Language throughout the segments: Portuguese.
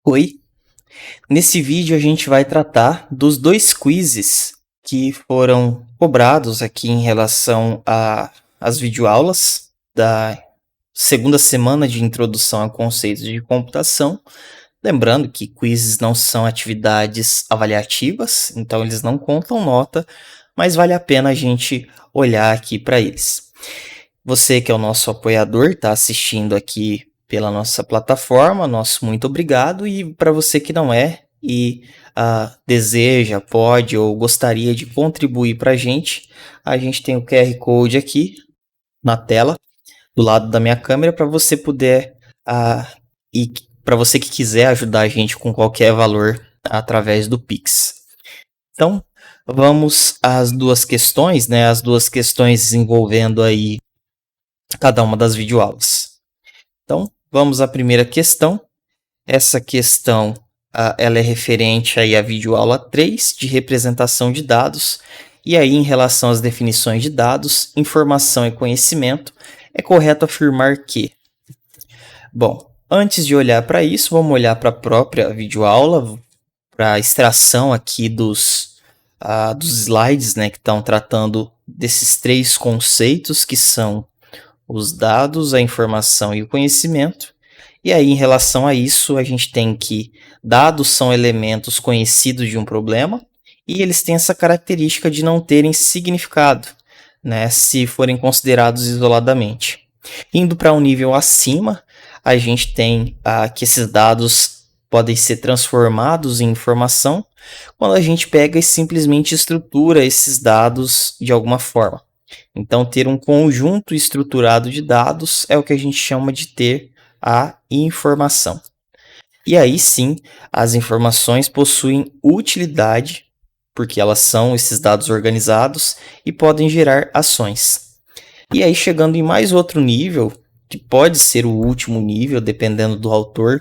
Oi, nesse vídeo a gente vai tratar dos dois quizzes que foram cobrados aqui em relação às videoaulas da segunda semana de introdução a conceitos de computação. Lembrando que quizzes não são atividades avaliativas, então eles não contam nota, mas vale a pena a gente olhar aqui para eles. Você que é o nosso apoiador, está assistindo aqui pela nossa plataforma, nosso muito obrigado. E para você que não é e deseja, pode ou gostaria de contribuir para a gente tem o QR Code aqui na tela, do lado da minha câmera, para você poder e para você que quiser ajudar a gente com qualquer valor através do Pix. Então, vamos às duas questões, né? As duas questões envolvendo aí cada uma das videoaulas. Então, vamos à primeira questão. Essa questão ela é referente aí à videoaula 3 de representação de dados. E aí, em relação às definições de dados, informação e conhecimento, é correto afirmar que... Bom, antes de olhar para isso, vamos olhar para a própria videoaula, para a extração aqui dos slides, né, que estão tratando desses três conceitos que são os dados, a informação e o conhecimento. E aí, em relação a isso, a gente tem que dados são elementos conhecidos de um problema e eles têm essa característica de não terem significado, né, se forem considerados isoladamente. Indo para um nível acima, a gente tem que esses dados podem ser transformados em informação quando a gente pega e simplesmente estrutura esses dados de alguma forma. Então, ter um conjunto estruturado de dados é o que a gente chama de ter a informação. E aí sim, as informações possuem utilidade, porque elas são esses dados organizados e podem gerar ações. E aí, chegando em mais outro nível, que pode ser o último nível, dependendo do autor,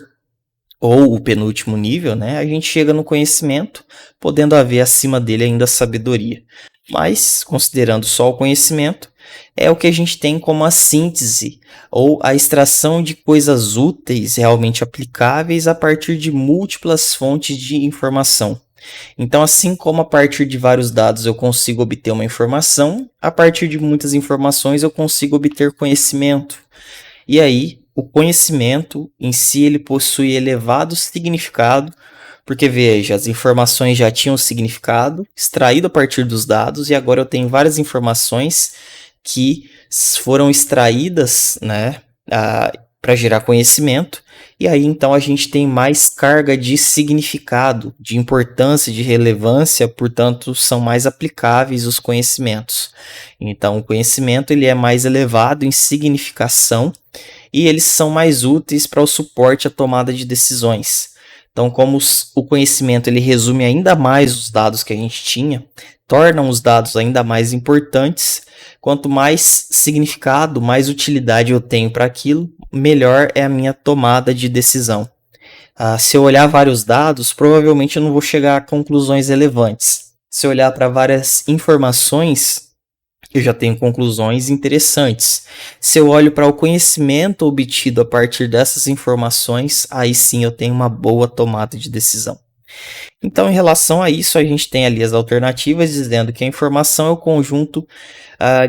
ou o penúltimo nível, né? A gente chega no conhecimento, podendo haver acima dele ainda a sabedoria. Mas, considerando só o conhecimento, é o que a gente tem como a síntese, ou a extração de coisas úteis realmente aplicáveis a partir de múltiplas fontes de informação. Então, assim como a partir de vários dados eu consigo obter uma informação, a partir de muitas informações eu consigo obter conhecimento. E aí, o conhecimento em si ele possui elevado significado, porque veja, as informações já tinham significado, extraído a partir dos dados, e agora eu tenho várias informações que foram extraídas, né, para gerar conhecimento, e aí então a gente tem mais carga de significado, de importância, de relevância, portanto são mais aplicáveis os conhecimentos. Então o conhecimento ele é mais elevado em significação e eles são mais úteis para o suporte à tomada de decisões. Então, como o conhecimento ele resume ainda mais os dados que a gente tinha, tornam os dados ainda mais importantes. Quanto mais significado, mais utilidade eu tenho para aquilo, melhor é a minha tomada de decisão. Se eu olhar vários dados, provavelmente eu não vou chegar a conclusões relevantes. Se eu olhar para várias informações, eu já tenho conclusões interessantes. Se eu olho para o conhecimento obtido a partir dessas informações, aí sim eu tenho uma boa tomada de decisão. Então, em relação a isso, a gente tem ali as alternativas dizendo que a informação é o conjunto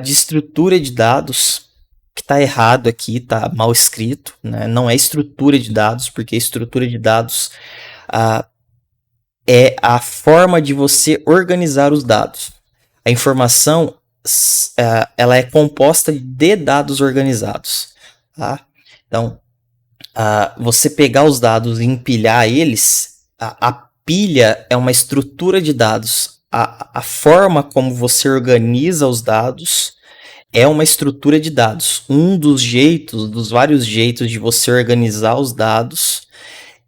de estrutura de dados, que está errado aqui, está mal escrito, né? Não é estrutura de dados, porque estrutura de dados é a forma de você organizar os dados. A informação ela é composta de dados organizados. Tá? Então, você pegar os dados e empilhar eles, a pilha é uma estrutura de dados. A forma como você organiza os dados é uma estrutura de dados. Um dos vários jeitos de você organizar os dados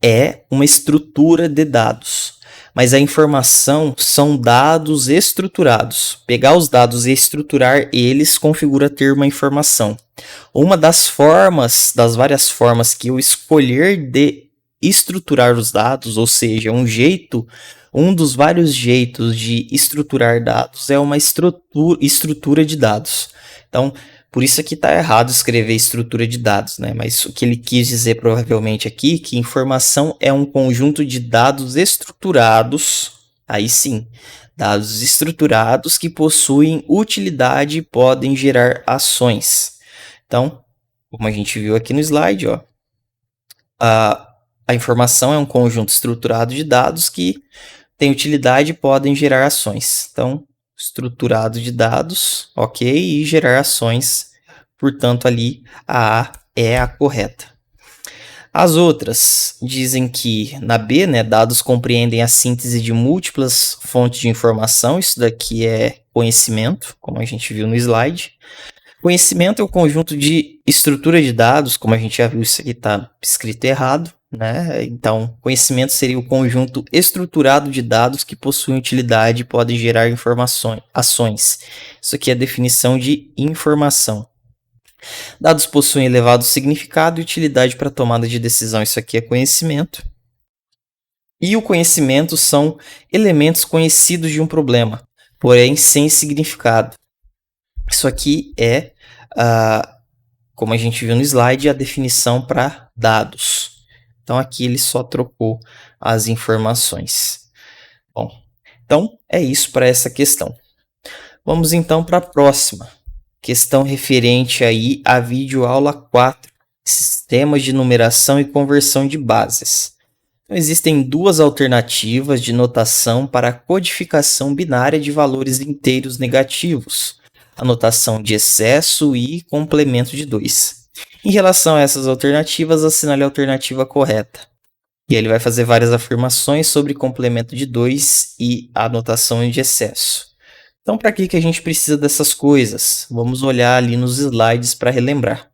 é uma estrutura de dados. Mas a informação são dados estruturados. Pegar os dados e estruturar eles configura ter uma informação. Uma das várias formas que eu escolher de estruturar os dados, ou seja, um dos vários jeitos de estruturar dados é uma estrutura de dados. Então, Por isso aqui está errado escrever estrutura de dados, né? Mas o que ele quis dizer provavelmente aqui, que informação é um conjunto de dados estruturados, aí sim, dados estruturados que possuem utilidade e podem gerar ações. Então, como a gente viu aqui no slide, ó, a informação é um conjunto estruturado de dados que tem utilidade e podem gerar ações. Então, estruturado de dados, ok, e gerar ações, portanto ali a A é a correta. As outras dizem que na B, né, dados compreendem a síntese de múltiplas fontes de informação, isso daqui é conhecimento, como a gente viu no slide. Conhecimento é o conjunto de estrutura de dados, como a gente já viu, isso aqui está escrito errado, né? Então, conhecimento seria o conjunto estruturado de dados que possuem utilidade e podem gerar informações, ações. Isso aqui é a definição de informação. Dados possuem elevado significado e utilidade para tomada de decisão. Isso aqui é conhecimento. E o conhecimento são elementos conhecidos de um problema, porém sem significado. Isso aqui é, como a gente viu no slide, a definição para dados. Então, aqui ele só trocou as informações. Bom, então é isso para essa questão. Vamos então para a próxima. Questão referente aí à videoaula 4, sistemas de numeração e conversão de bases. Então, existem duas alternativas de notação para a codificação binária de valores inteiros negativos, a notação de excesso e complemento de 2. Em relação a essas alternativas, assinale a alternativa correta. E ele vai fazer várias afirmações sobre complemento de 2 e a notação de excesso. Então, para que a gente precisa dessas coisas? Vamos olhar ali nos slides para relembrar.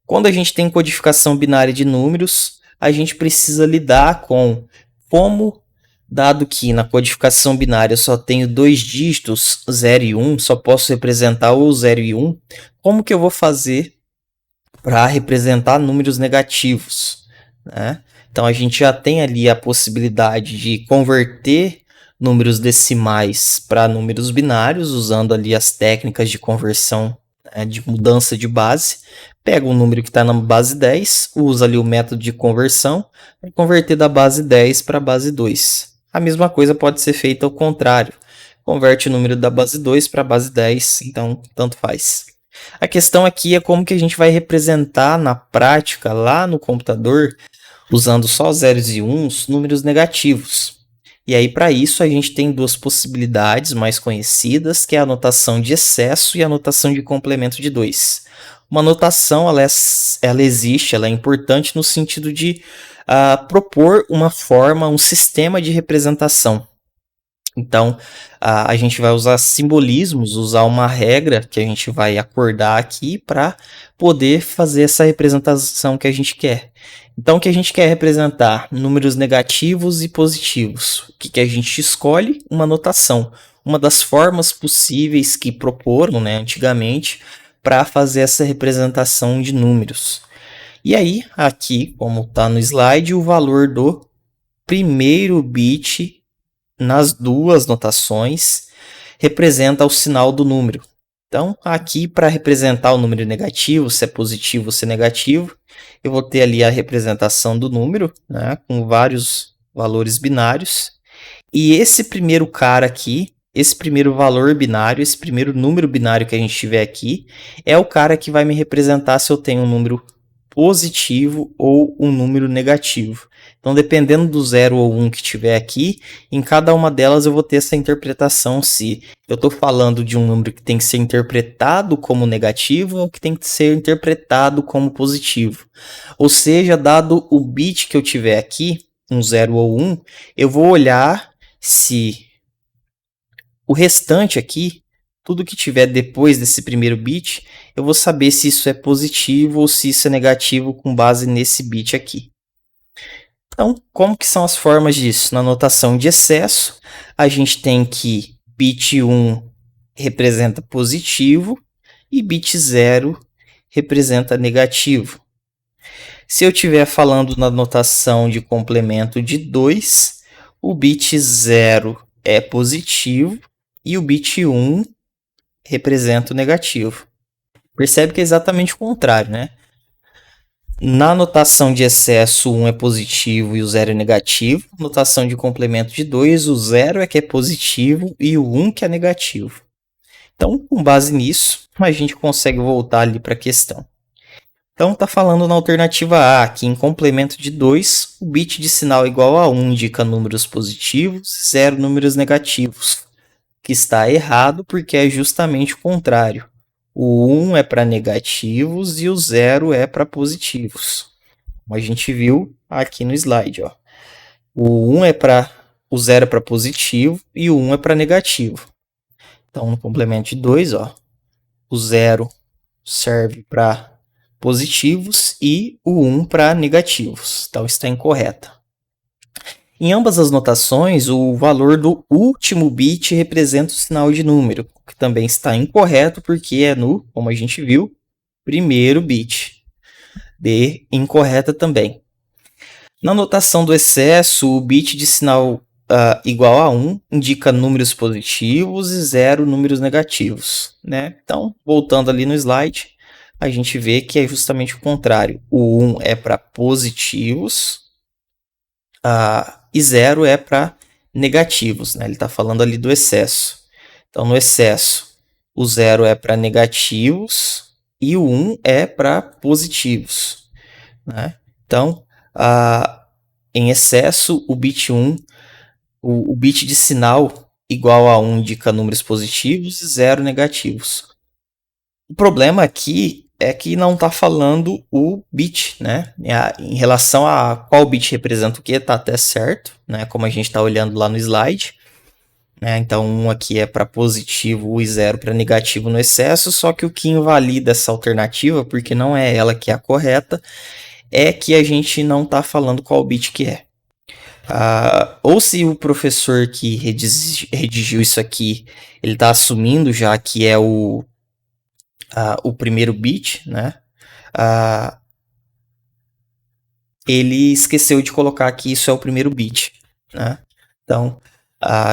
Quando a gente tem codificação binária de números, a gente precisa lidar com como, dado que na codificação binária eu só tenho 2 dígitos, 0 e 1, só posso representar o 0 e 1, como que eu vou fazer para representar números negativos, né? Então, a gente já tem ali a possibilidade de converter números decimais para números binários, usando ali as técnicas de conversão, né, de mudança de base. Pega um número que está na base 10, usa ali o método de conversão, e converter da base 10 para a base 2. A mesma coisa pode ser feita ao contrário. Converte o número da base 2 para a base 10, então tanto faz. A questão aqui é como que a gente vai representar na prática, lá no computador, usando só zeros e uns, números negativos. E aí, para isso, a gente tem duas possibilidades mais conhecidas, que é a notação de excesso e a notação de complemento de 2. Uma notação, ela existe, ela é importante no sentido de propor uma forma, um sistema de representação. Então, a gente vai usar simbolismos, usar uma regra que a gente vai acordar aqui para poder fazer essa representação que a gente quer. Então, o que a gente quer representar? Números negativos e positivos. O que a gente escolhe? Uma notação. Uma das formas possíveis que proporam, né, antigamente, para fazer essa representação de números. E aí, aqui, como está no slide, o valor do primeiro bit nas duas notações representa o sinal do número. Então, aqui para representar o número negativo, se é positivo ou se é negativo, eu vou ter ali a representação do número, né, com vários valores binários. E esse primeiro cara aqui, esse primeiro valor binário, esse primeiro número binário que a gente tiver aqui, é o cara que vai me representar se eu tenho um número positivo ou um número negativo. Então, dependendo do 0 ou 1 que tiver aqui, em cada uma delas eu vou ter essa interpretação se eu estou falando de um número que tem que ser interpretado como negativo ou que tem que ser interpretado como positivo. Ou seja, dado o bit que eu tiver aqui, um 0 ou 1, eu vou olhar se o restante aqui, tudo que tiver depois desse primeiro bit, eu vou saber se isso é positivo ou se isso é negativo com base nesse bit aqui. Então, como que são as formas disso? Na notação de excesso, a gente tem que bit 1 representa positivo e bit 0 representa negativo. Se eu estiver falando na notação de complemento de 2, o bit 0 é positivo e o bit 1 representa o negativo. Percebe que é exatamente o contrário, né? Na notação de excesso, o 1 é positivo e o 0 é negativo. Notação de complemento de 2, o 0 é que é positivo e o 1 que é negativo. Então, com base nisso, a gente consegue voltar ali para a questão. Então, está falando na alternativa A, que em complemento de 2, o bit de sinal igual a 1 indica números positivos, 0 números negativos. Que está errado porque é justamente o contrário. O 1 é para negativos e o 0 é para positivos. Como a gente viu aqui no slide, ó. O 0 é para positivo e o 1 é para negativo. Então, no complemento de 2, ó, o 0 serve para positivos e o 1 para negativos. Então, está incorreta. Em ambas as notações, o valor do último bit representa o sinal de número, que também está incorreto porque é no, como a gente viu, primeiro bit. D, incorreta também. Na notação do excesso, o bit de sinal igual a 1 indica números positivos e 0 números negativos, né? Então, voltando ali no slide, a gente vê que é justamente o contrário. O 1 é para positivos e 0 é para negativos, né? Ele está falando ali do excesso. Então, no excesso, o 0 é para negativos e o 1 é para positivos, né? Então, em excesso, o bit 1, o bit de sinal igual a 1 indica números positivos e 0 negativos. O problema aqui é que não está falando o bit, né? Em relação a qual bit representa o que, está até certo, né? Como a gente está olhando lá no slide. Né? Então, 1 aqui é para positivo e 0 para negativo no excesso, só que o que invalida essa alternativa, porque não é ela que é a correta, é que a gente não está falando qual bit que é. Ou se o professor que redigiu isso aqui, ele está assumindo já que é o primeiro bit, né? Ele esqueceu de colocar que isso é o primeiro bit, né? Então,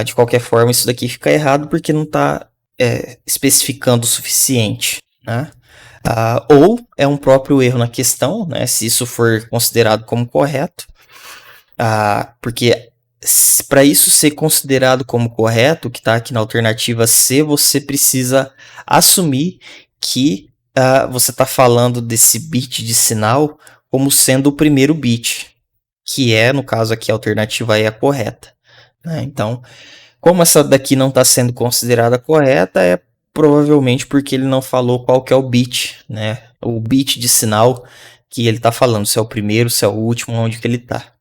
de qualquer forma, isso daqui fica errado porque não está especificando o suficiente, né? Ou é um próprio erro na questão, né? Se isso for considerado como correto, porque para isso ser considerado como correto, que está aqui na alternativa C, você precisa assumir que você está falando desse bit de sinal como sendo o primeiro bit, que é, no caso aqui, a alternativa E é a correta. Né? Então, como essa daqui não está sendo considerada correta, é provavelmente porque ele não falou qual que é o bit, né? O bit de sinal que ele está falando, se é o primeiro, se é o último, onde que ele está.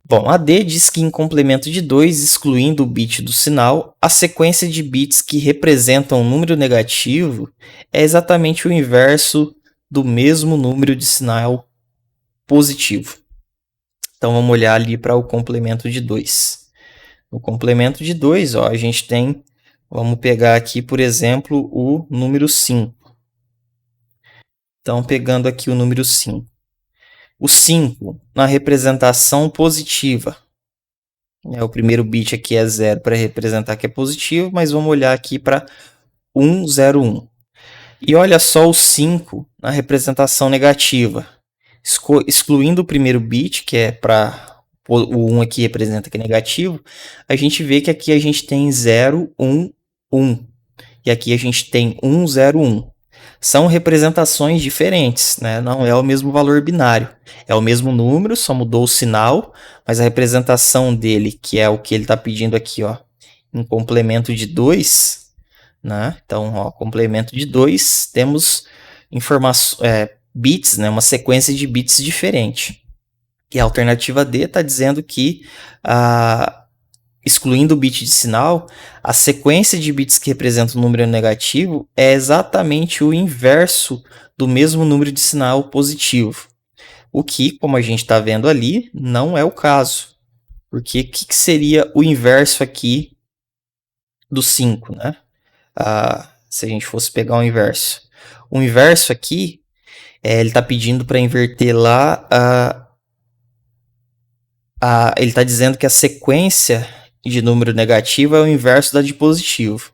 Bom, a D diz que em complemento de 2, excluindo o bit do sinal, a sequência de bits que representam um número negativo é exatamente o inverso do mesmo número de sinal positivo. Então, vamos olhar ali para o complemento de 2. No complemento de 2, ó, a gente tem, vamos pegar aqui, por exemplo, o número 5. Então, pegando aqui o número 5. O 5, na representação positiva, o primeiro bit aqui é 0 para representar que é positivo, mas vamos olhar aqui para 1, 0, 1. E olha só o 5 na representação negativa. Excluindo o primeiro bit, que é para o 1 aqui representa que é negativo, a gente vê que aqui a gente tem 0, 1, 1. E aqui a gente tem 1, 0, 1. São representações diferentes, né? Não é o mesmo valor binário. É o mesmo número, só mudou o sinal, mas a representação dele, que é o que ele está pedindo aqui, ó, em complemento de 2, né? Então, ó, complemento de 2, temos bits, né? Uma sequência de bits diferente. E a alternativa D está dizendo que excluindo o bit de sinal, a sequência de bits que representa o número negativo é exatamente o inverso do mesmo número de sinal positivo. O que, como a gente está vendo ali, não é o caso. Porque o que seria o inverso aqui do 5, né? Se a gente fosse pegar o inverso. O inverso aqui, ele está pedindo para inverter lá. Ele está dizendo que a sequência de número negativo é o inverso da de positivo.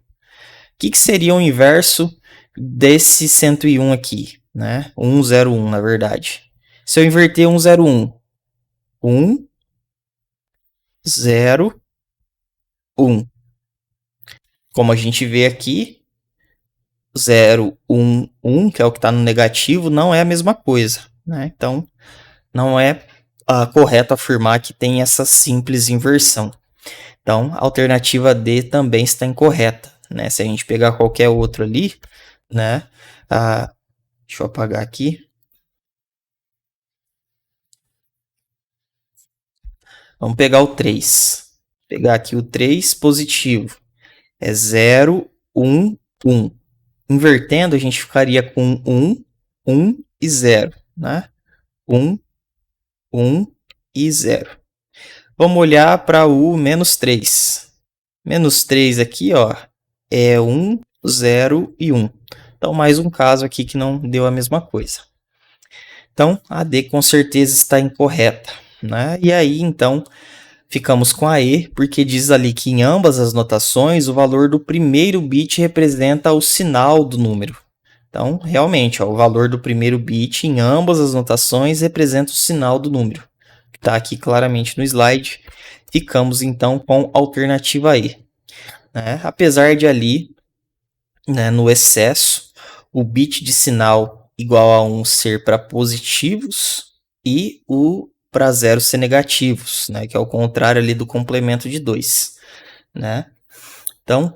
O que seria o inverso desse 101 aqui, né? 101, na verdade. Se eu inverter 101, 1, 0, 1. Como a gente vê aqui, 0, 1, 1, que é o que está no negativo, não é a mesma coisa, né? Então, não é correto afirmar que tem essa simples inversão. Então, a alternativa D também está incorreta, né? Se a gente pegar qualquer outro ali, né? Deixa eu apagar aqui. Vamos pegar o 3. Pegar aqui o 3 positivo. É 0, 1, 1. Invertendo, a gente ficaria com 1, 1 e 0, né? 1, 1 e 0. Vamos olhar para o menos 3. Menos 3 aqui, ó, é 1, 0 e 1. Então, mais um caso aqui que não deu a mesma coisa. Então, a D com certeza está incorreta, né? E aí, então, ficamos com a E, porque diz ali que em ambas as notações o valor do primeiro bit representa o sinal do número. Então, realmente, ó, o valor do primeiro bit em ambas as notações representa o sinal do número. Está aqui claramente no slide. Ficamos então com a alternativa E. Né? Apesar de ali, né, no excesso, o bit de sinal igual a 1 ser para positivos e o para 0 ser negativos, né, que é o contrário ali do complemento de 2. Né? Então,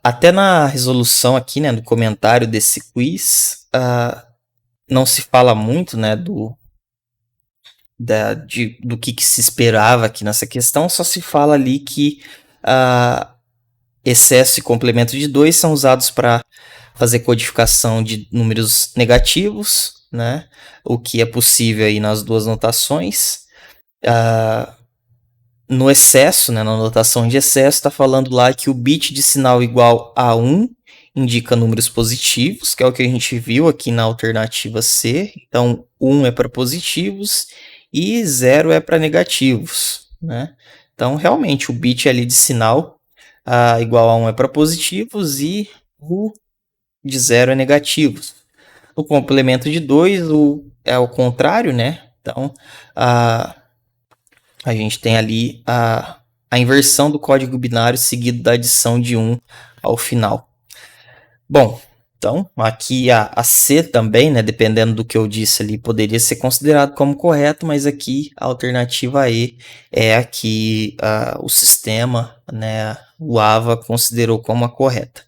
até na resolução aqui, né, no comentário desse quiz, não se fala muito, né, do que se esperava aqui nessa questão, só se fala ali que excesso e complemento de 2 são usados para fazer codificação de números negativos, né, o que é possível aí nas duas notações. No excesso, né, na notação de excesso, está falando lá que o bit de sinal igual a 1 indica números positivos, que é o que a gente viu aqui na alternativa C. Então, 1 é para positivos e 0 é para negativos, né? Então, realmente, o bit ali de sinal igual a 1 é para positivos e o de 0 é negativos. O complemento de 2 é o contrário, né? Então, a gente tem ali a inversão do código binário seguido da adição de 1 ao final. Bom, então aqui a C também, né, dependendo do que eu disse ali, poderia ser considerado como correto, mas aqui a alternativa E é a que o sistema, né, o AVA, considerou como a correta.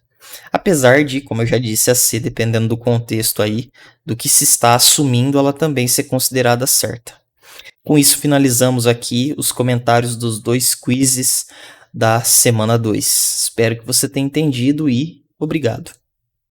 Apesar de, como eu já disse, a C, dependendo do contexto aí, do que se está assumindo, ela também ser considerada certa. Com isso, finalizamos aqui os comentários dos 2 quizzes da semana 2. Espero que você tenha entendido e obrigado.